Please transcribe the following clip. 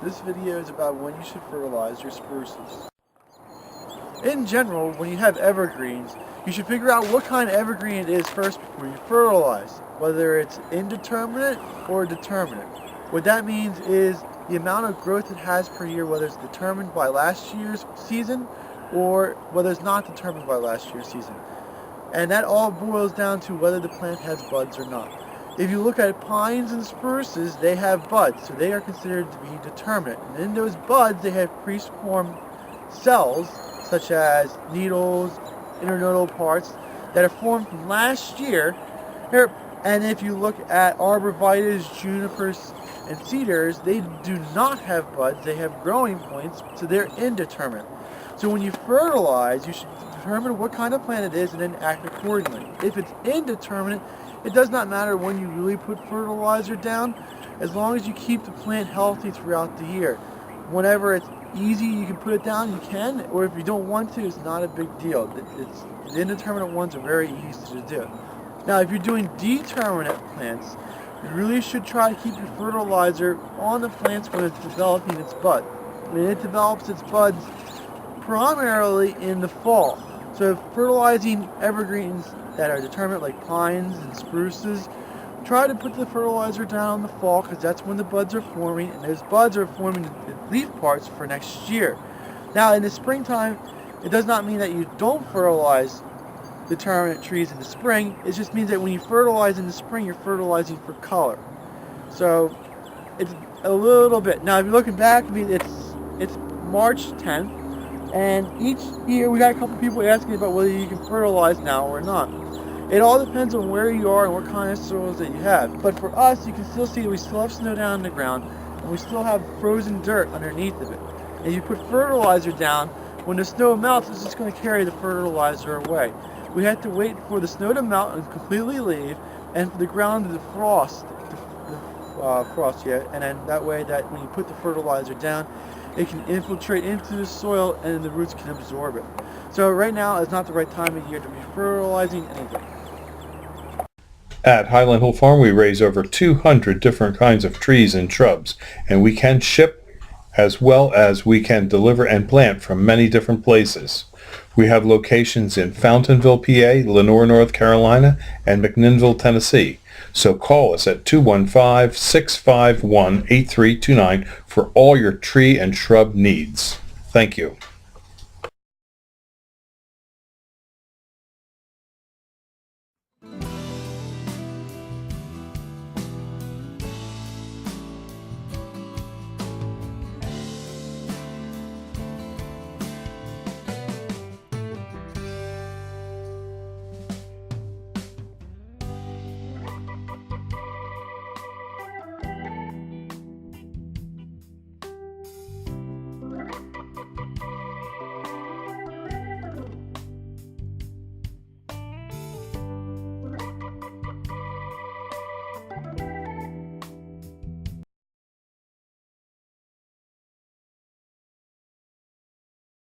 This video is about when you should fertilize your spruces. In general, when you have evergreens, you should figure out what kind of evergreen it is first before you fertilize, whether it's indeterminate or determinate. What that means is the amount of growth it has per year, whether it's determined by last year's season or whether it's not determined by last year's season. And that all boils down to whether the plant has buds or not. If you look at pines and spruces, they have buds, so they are considered to be determinate. And in those buds, they have pre-formed cells, such as needles, internodal parts, that are formed from last year. And if you look at arborvitaes, junipers, and cedars, they do not have buds, they have growing points, so they're indeterminate. So when you fertilize, you should determine what kind of plant it is and then act accordingly. If it's indeterminate, it does not matter when you really put fertilizer down, as long as you keep the plant healthy throughout the year. Whenever it's easy, you can put it down, you can, or if you don't want to, it's not a big deal. The indeterminate ones are very easy to do. Now, if you're doing determinate plants, you really should try to keep your fertilizer on the plants when it's developing its bud. When it develops its buds primarily in the fall. So fertilizing evergreens that are determinate, like pines and spruces, try to put the fertilizer down in the fall, because that's when the buds are forming, and those buds are forming the leaf parts for next year. Now in the springtime, it does not mean that you don't fertilize determinate trees in the spring. It just means that when you fertilize in the spring, you're fertilizing for color. So it's a little bit. Now if you're looking back, I mean, it's March 10th, and each year we got a couple people asking about whether you can fertilize now or not. It all depends on where you are and what kind of soils that you have. But for us, you can still see that we still have snow down on the ground, and we still have frozen dirt underneath of it. And you put fertilizer down, when the snow melts, it's just going to carry the fertilizer away. We have to wait for the snow to melt and completely leave, and for the ground to frost yet, and then that way that when you put the fertilizer down, it can infiltrate into the soil and the roots can absorb it. So right now is not the right time of year to be fertilizing anything. At Highland Hill Farm, we raise over 200 different kinds of trees and shrubs, and we can ship as well as we can deliver and plant from many different places. We have locations in Fountainville, PA, Lenoir, North Carolina, and McMinnville, Tennessee. So call us at 215-651-8329 for all your tree and shrub needs. Thank you.